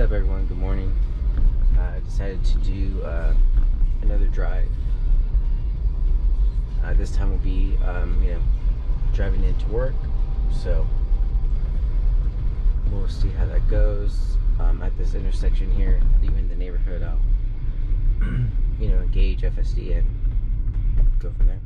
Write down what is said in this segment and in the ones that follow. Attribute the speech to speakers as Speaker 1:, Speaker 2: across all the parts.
Speaker 1: up, everyone? Good morning. I decided to do another drive. This time will be, driving into work. So we'll see how that goes. At this intersection here, leaving the neighborhood, I'll engage FSD and go from there.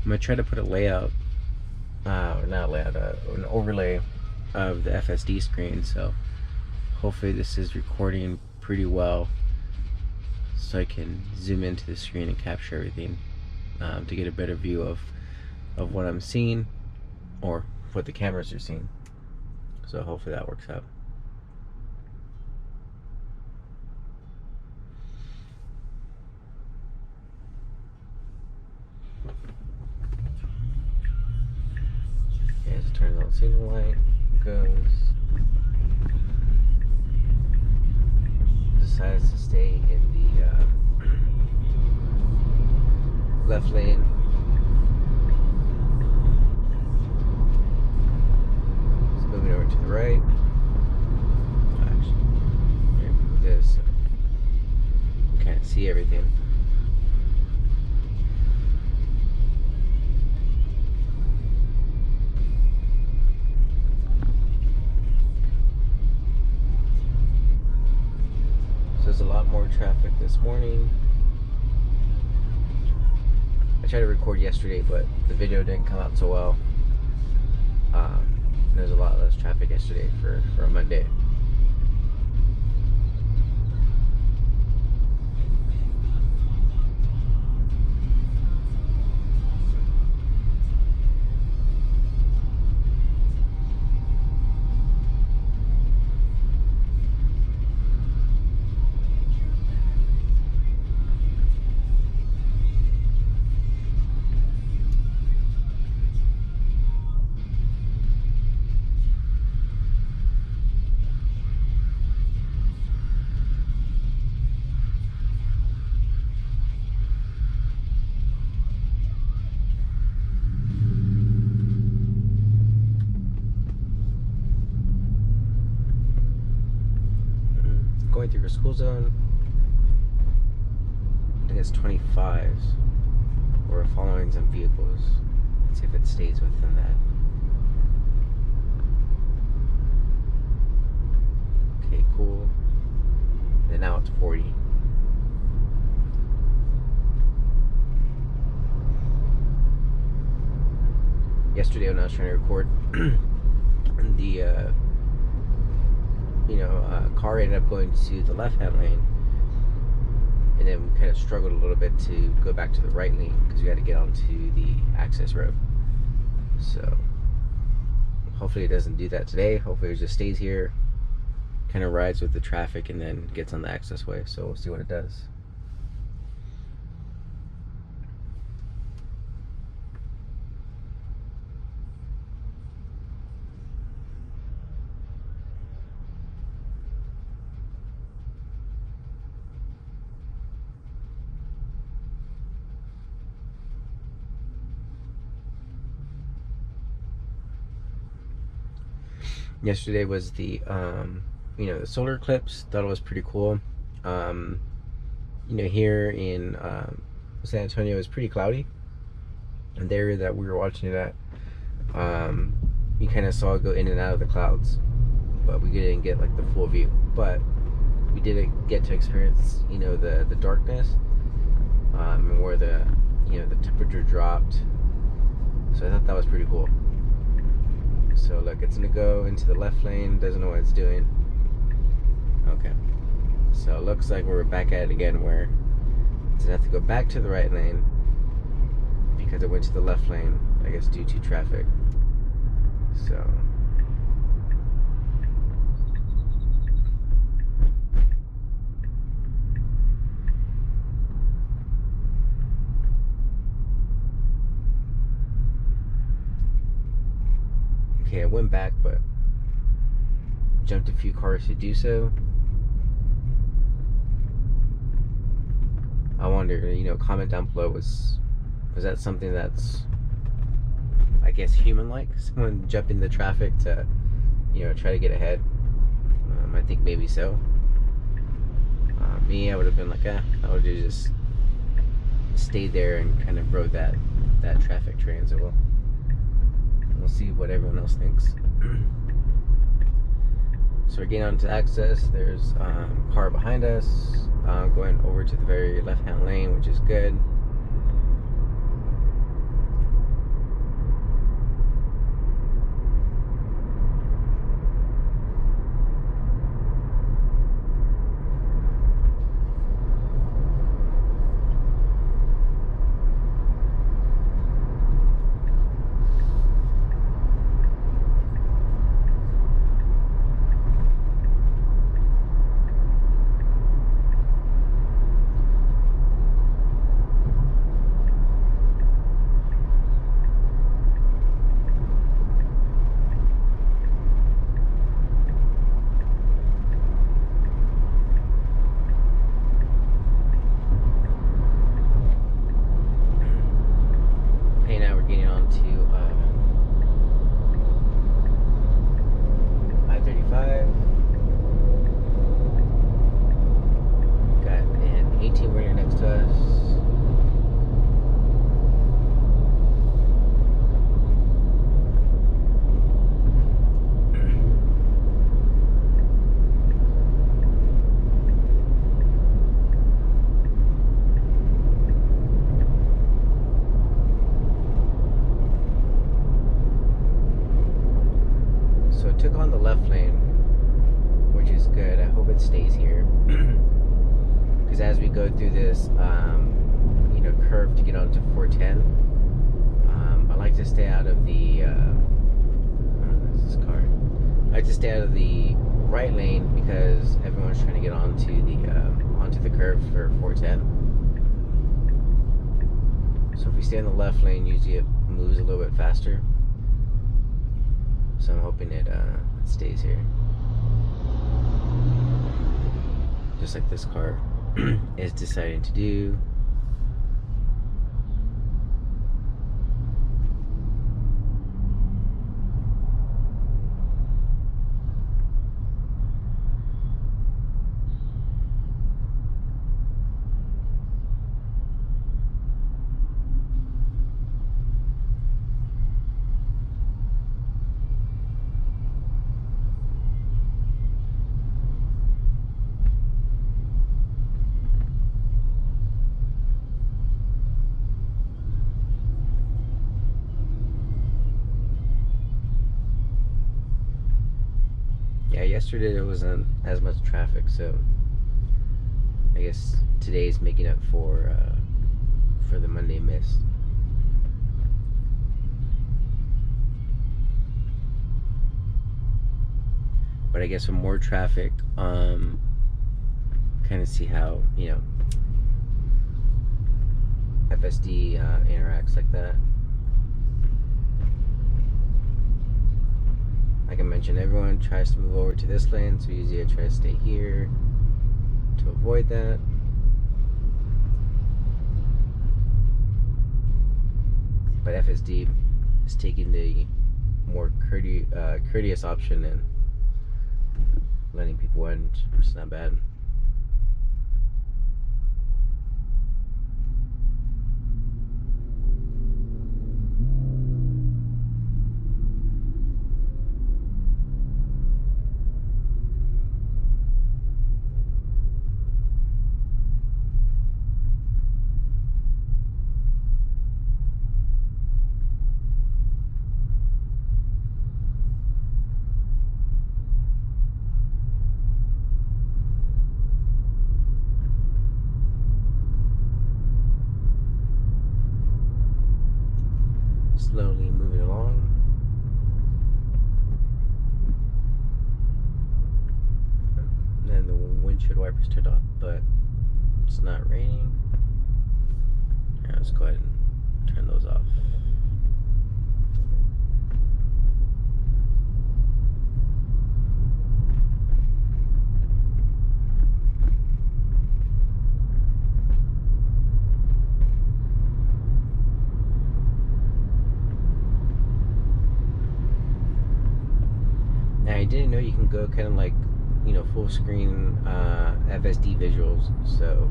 Speaker 1: I'm gonna try to put a layout, or not layout, an overlay of the FSD screen. So hopefully this is recording pretty well, so I can zoom into the screen and capture everything to get a better view of what I'm seeing or what the cameras are seeing. So hopefully that works out. Okay, as it turns on, signal light goes. Decides to stay in the left lane. It's moving over to the right. Actually, move this. Can't see everything. There's a lot more traffic this morning. I tried to record yesterday, but the video didn't come out so well. There's a lot less traffic yesterday for a Monday. Going through a school zone. I think it's 25s. We're following some vehicles. Let's see if it stays within that. Okay, cool. And now it's 40. Yesterday when I was trying to record, the car ended up going to the left-hand lane, and then we kind of struggled a little bit to go back to the right lane because we had to get onto the access road. So hopefully it doesn't do that today. Hopefully it just stays here, kind of rides with the traffic, and then gets on the access way. So we'll see what it does. Yesterday was the the solar eclipse. Thought it was pretty cool. Here in San Antonio, it's pretty cloudy, and the area that we were watching it at, you kind of saw it go in and out of the clouds, but we didn't get like the full view. But we did get to experience the darkness, and where the temperature dropped. So I thought that was pretty cool. So look, it's gonna go into the left lane, doesn't know what it's doing. Okay, so it looks like we're back at it again, where it's gonna have to go back to the right lane because it went to the left lane, I guess due to traffic. So okay, I went back, but jumped a few cars to do so. I wonder, comment down below, was that something that's, I guess, human-like? Someone jump in the traffic to, try to get ahead? I think maybe so. Me, I would have been like, I would have just stayed there and kind of rode that traffic train. So we'll see what everyone else thinks. So we're getting onto access. There's a car behind us going over to the very left-hand lane, which is good. Took on the left lane, which is good. I hope it stays here, because as we go through this curve to get onto 410, I like to stay out of the this car. I like to stay out of the right lane because everyone's trying to get onto the curve for 410. So if we stay in the left lane, usually it moves a little bit faster. So I'm hoping it stays here. Just like this car is deciding to do. Yeah, yesterday there wasn't as much traffic, so I guess today's making up for the Monday miss. But I guess with more traffic, kind of see how FSD interacts like that. Like I mentioned, everyone tries to move over to this lane, so usually I try to stay here to avoid that. But FSD is taking the more courteous option and letting people in, which is not bad. Slowly moving along. And then the windshield wipers turned off, but it's not raining. All right, let's go ahead and turn those off. didn't know you can go kind of like, full screen FSD visuals. So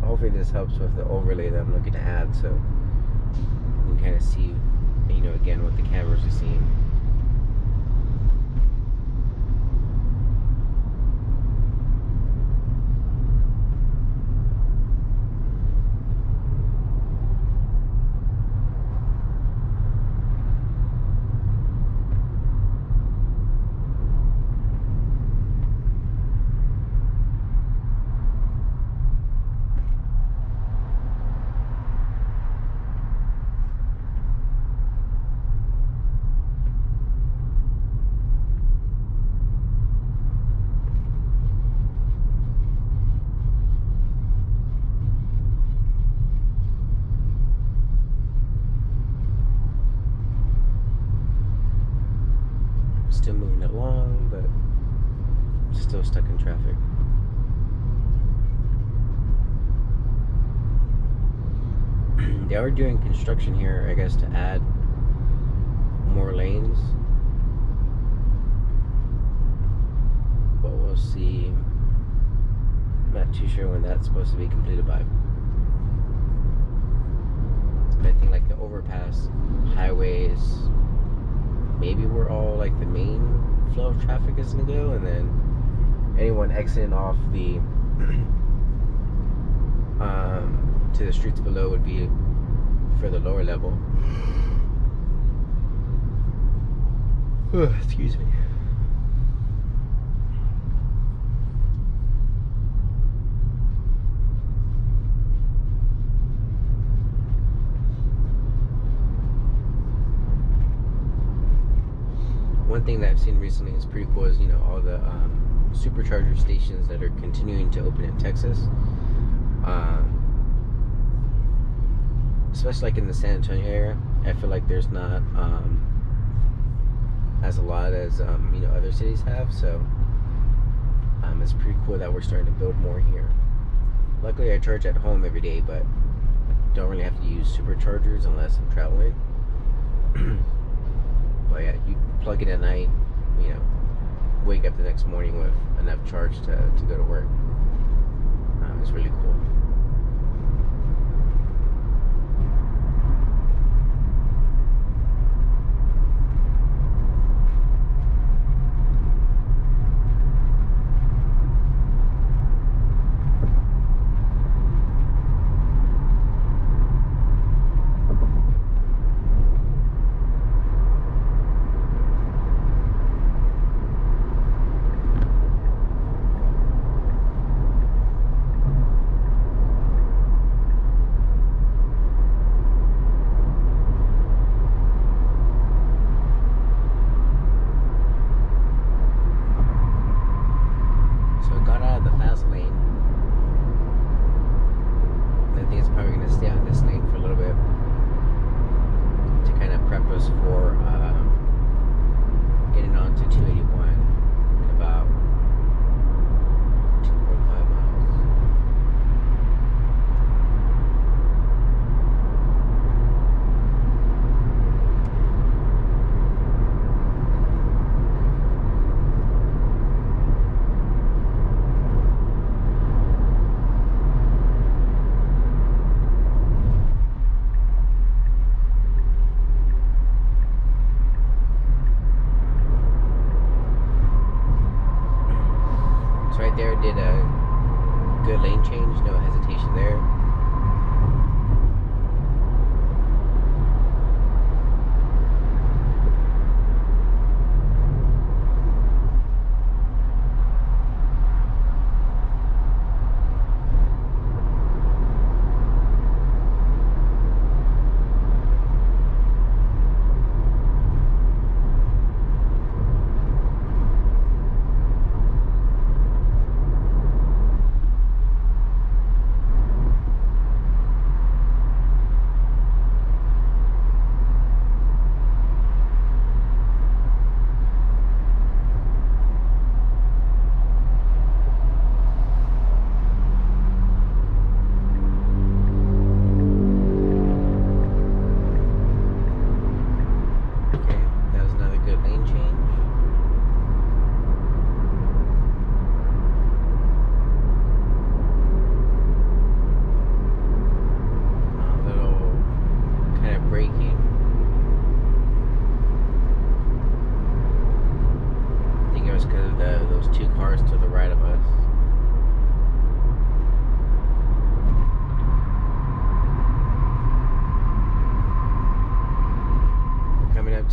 Speaker 1: hopefully this helps with the overlay that I'm looking to add, so you can kind of see, again, what the cameras are seeing. Still moving along, but still stuck in traffic. They are doing construction here, I guess, to add more lanes, but we'll see. I'm not too sure when that's supposed to be completed by. I think like the overpass, highways, maybe where all like the main flow of traffic is gonna go, and then anyone exiting off the to the streets below would be for the lower level. Excuse me. One thing that I've seen recently is pretty cool is, all the supercharger stations that are continuing to open in Texas. Especially like in the San Antonio area, I feel like there's not as a lot as other cities have. So it's pretty cool that we're starting to build more here. Luckily, I charge at home every day, but don't really have to use superchargers unless I'm traveling. But yeah, you plug it at night, wake up the next morning with enough charge to go to work. It's really cool.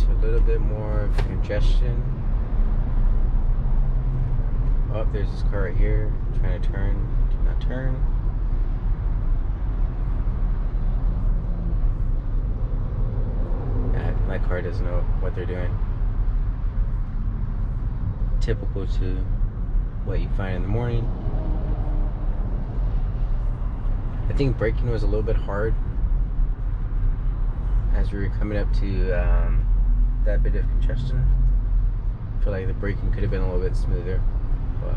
Speaker 1: into a little bit more of congestion. Oh, there's this car right here trying to turn. Do not turn. My car doesn't know what they're doing. Typical to what you find in the morning. I think braking was a little bit hard as we were coming up to that bit of congestion. I feel like the braking could have been a little bit smoother, but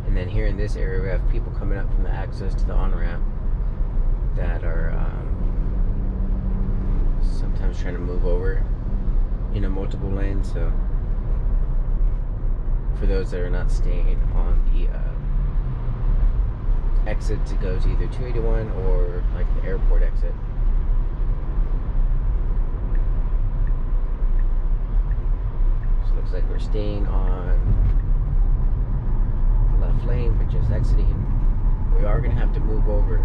Speaker 1: and then here in this area we have people coming up from the access to the on-ramp that are sometimes trying to move over in a multiple lane. So for those that are not staying on the exit to go to either 281 or like the airport exit, so it looks like we're staying on left lane but just exiting. We are going to have to move over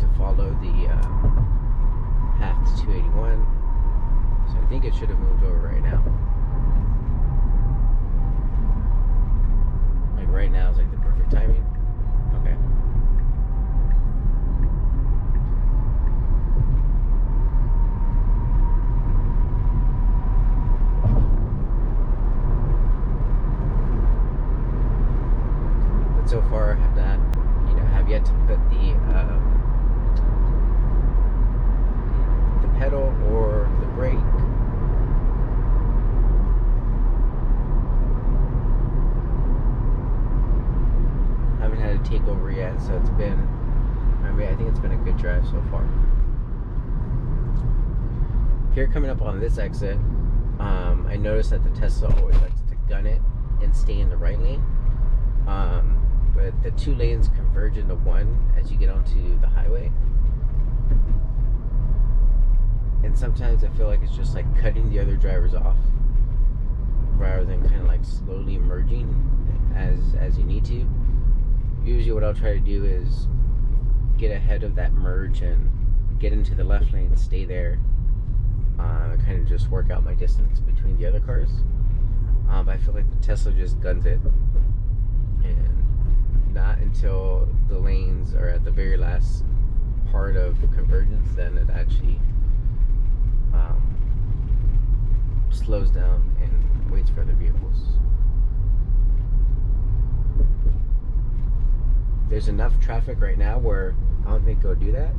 Speaker 1: to follow the path to 281. So I think it should have moved over right now. Like right now is like the perfect timing. Okay. But so far I have not, have yet to put the pedal or the brake. Haven't had a takeover yet, so it's been, I think it's been a good drive so far. Here coming up on this exit, I noticed that the Tesla always likes to gun it and stay in the right lane. But the two lanes converge into one as you get onto the highway. And sometimes I feel like it's just like cutting the other drivers off rather than kind of like slowly merging as you need to. Usually what I'll try to do is get ahead of that merge and get into the left lane, stay there, and kind of just work out my distance between the other cars. But I feel like the Tesla just guns it, and not until the lanes are at the very last part of convergence then it actually slows down and waits for other vehicles. There's enough traffic right now where I don't think it'll do that.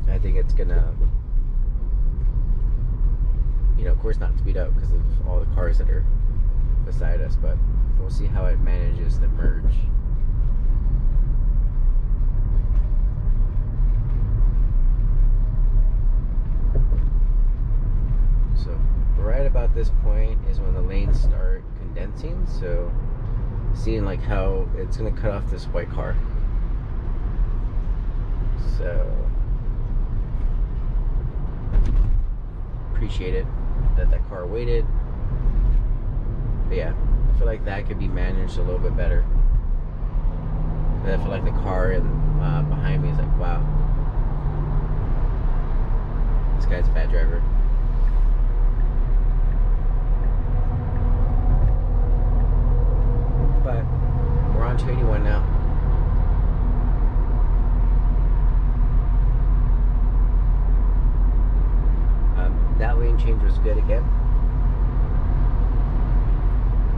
Speaker 1: I think it's gonna, of course not speed up because of all the cars that are beside us, but we'll see how it manages the merge. So right about this point is when the lanes start condensing, so seeing like how it's going to cut off this white car. So appreciate it that car waited. But yeah, I feel like that could be managed a little bit better. But I feel like the car behind me is like, wow, this guy's a bad driver. But we're on 281 now. That lane change was good again.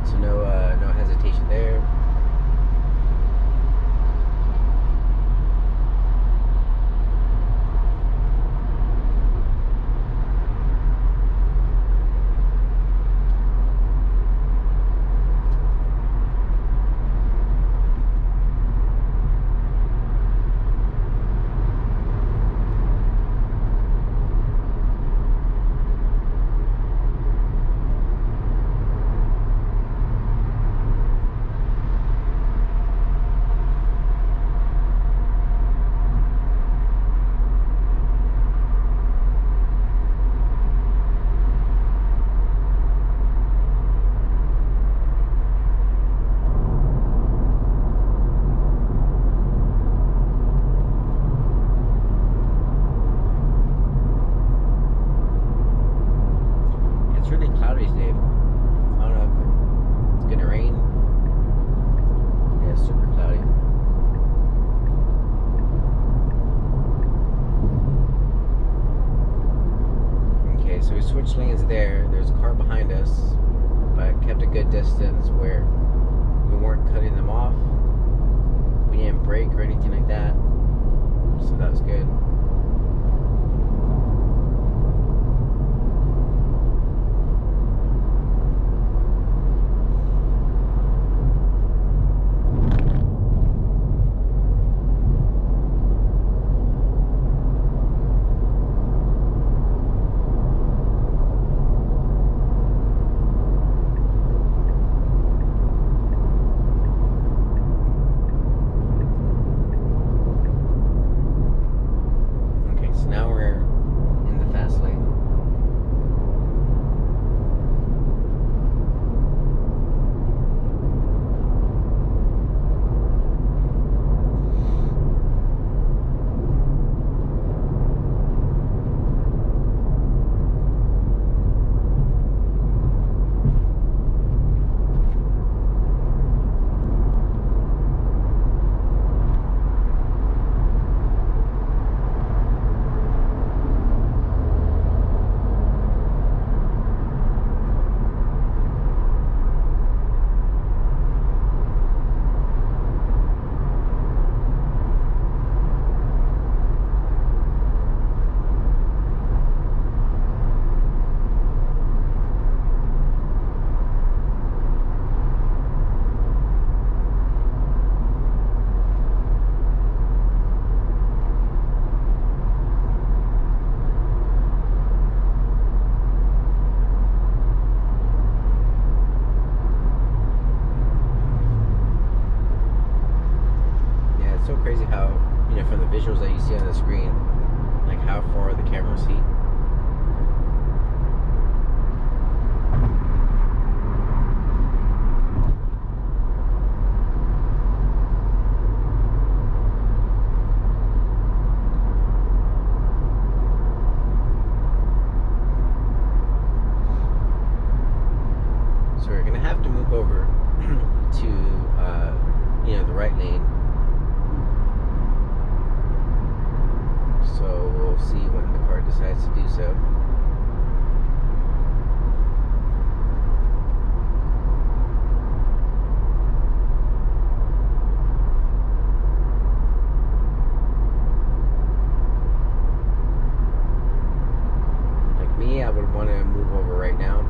Speaker 1: So no hesitation there. distance where we weren't cutting them off. We didn't brake or anything like that. So that was good. Crazy how, from the visuals that you see on the screen, like how far the camera see. So we're gonna have to move over to the right lane. So we'll see when the car decides to do so. Like me, I would want to move over right now.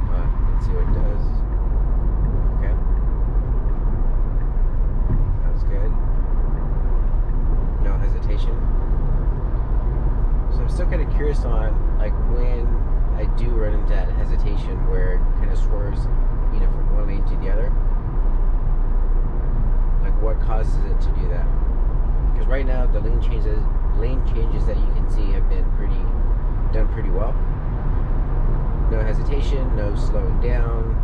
Speaker 1: But let's see what it does. Okay. Good. No hesitation. So I'm still kind of curious on like when I do run into that hesitation where it kind of swerves, from one lane to the other. Like what causes it to do that? Because right now the lane changes that you can see have been done pretty well. No hesitation, no slowing down.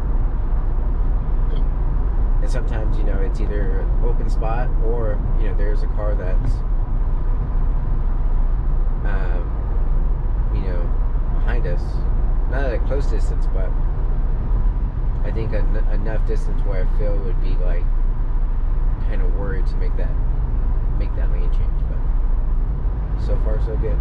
Speaker 1: And sometimes, it's either an open spot or, there's a car that's, behind us. Not at a close distance, but I think enough distance where I feel would be like kind of worried to make that lane change. But so far, so good.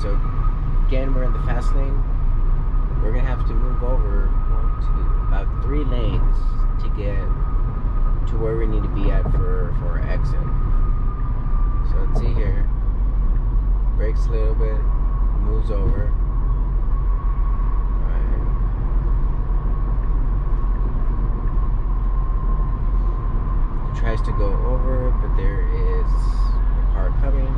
Speaker 1: So again, we're in the fast lane. We're gonna have to move over about 3 lanes to get to where we need to be at for our exit. So let's see here. Brakes a little bit, moves over. Alright. Tries to go over, but there is a car coming.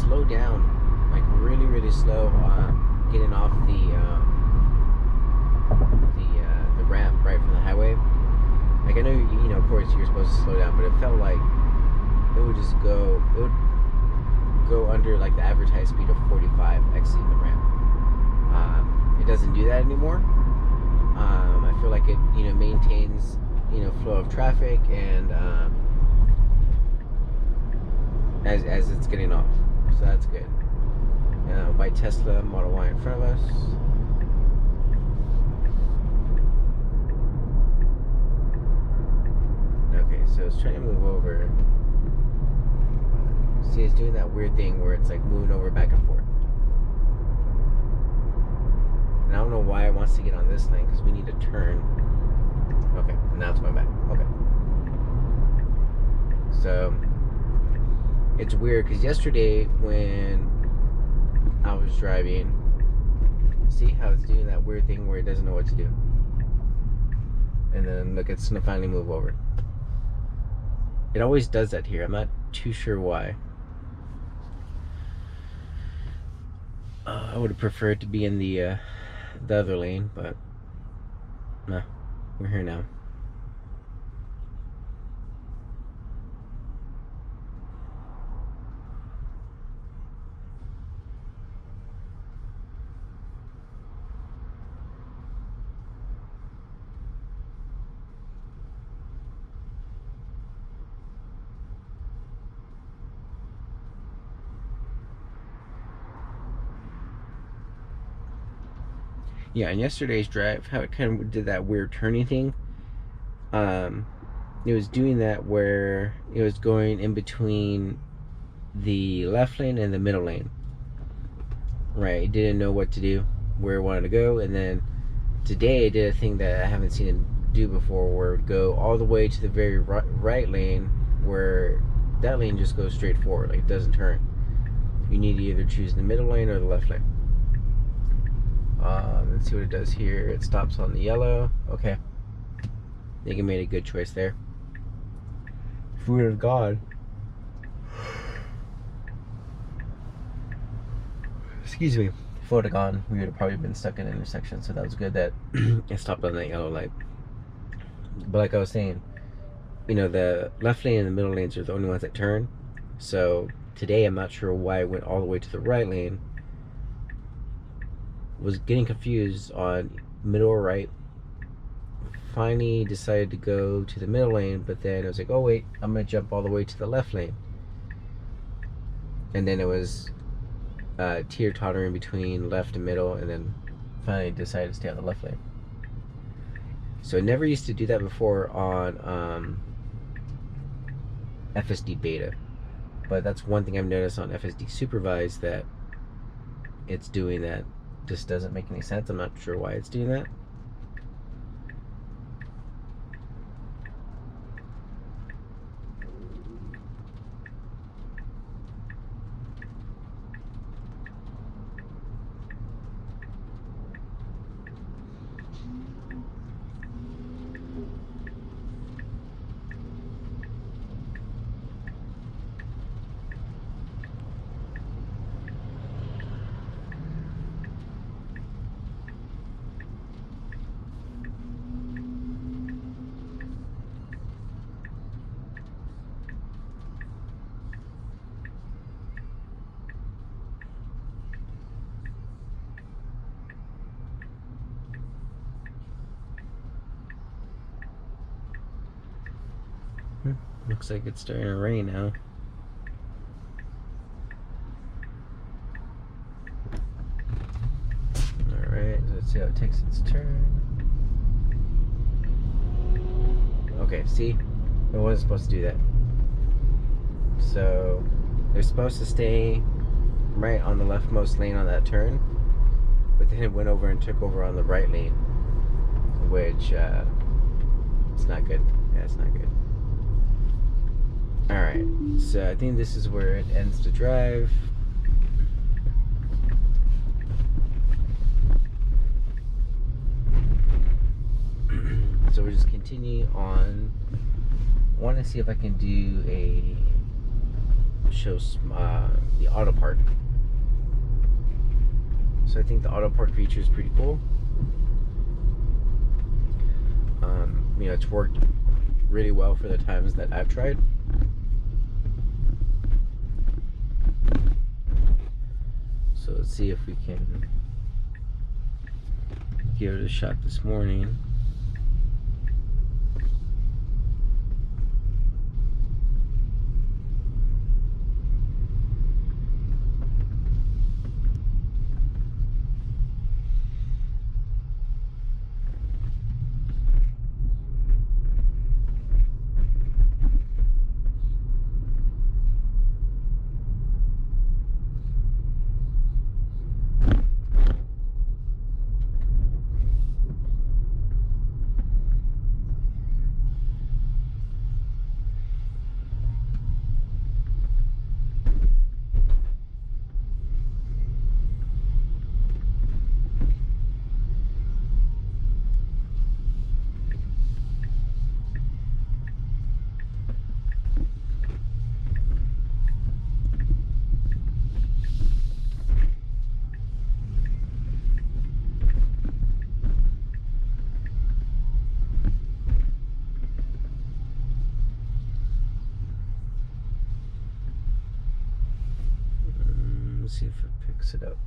Speaker 1: slow down, like really, really slow, getting off the ramp right from the highway. Like I know you know, of course you're supposed to slow down, but it felt like it would just go. It would go under like the advertised speed of 45 exiting the ramp. It doesn't do that anymore. I feel like it, you know, maintains, you know, flow of traffic and as it's getting off, so that's good. White Tesla Model Y in front of us. Okay, so it's trying to move over. See, it's doing that weird thing where it's like moving over back and forth. And I don't know why it wants to get on this lane because we need to turn. Okay, now it's going back. Okay. So it's weird because yesterday when I was driving, see how it's doing that weird thing where it doesn't know what to do. And then look, it's gonna finally move over. It always does that here. I'm not too sure why. I would have preferred to be in the other lane, but nah, we're here now. Yeah, in yesterday's drive, how it kind of did that weird turning thing. It was doing that where it was going in between the left lane and the middle lane. Right, it didn't know what to do, where it wanted to go, and then today it did a thing that I haven't seen it do before, where it would go all the way to the very right lane, where that lane just goes straight forward, like it doesn't turn. You need to either choose the middle lane or the left lane. Let's see what it does here. It stops on the yellow. Okay. I think it made a good choice there. If we would have gone, excuse me, if we would have gone, we would have probably been stuck in an intersection. So that was good that it stopped on that yellow light. But like I was saying, you know, the left lane and the middle lanes are the only ones that turn. So today I'm not sure why it went all the way to the right lane. Was getting confused on middle or right. Finally decided to go to the middle lane, but then I was like, oh wait, I'm gonna jump all the way to the left lane. And then it was teeter-tottering between left and middle, and then finally decided to stay on the left lane. So I never used to do that before on FSD beta, but that's one thing I've noticed on FSD supervised, that it's doing that. Just doesn't make any sense. I'm not sure why it's doing that. Looks like it's starting to rain now. Alright, let's see how it takes its turn. Okay, see? It wasn't supposed to do that. So, they're supposed to stay right on the leftmost lane on that turn, but then it went over and took over on the right lane, which, it's not good. Yeah, it's not good. Alright, so I think this is where it ends the drive. So we'll just continue on. I want to see if I can do a shows the auto park. So I think the auto park feature is pretty cool. It's worked really well for the times that I've tried. So let's see if we can give it a shot this morning. Let's see if it picks it up.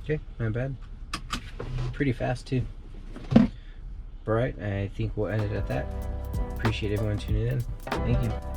Speaker 1: Okay, not bad. Pretty fast too. Alright, I think we'll end it at that. Appreciate everyone tuning in. Thank you.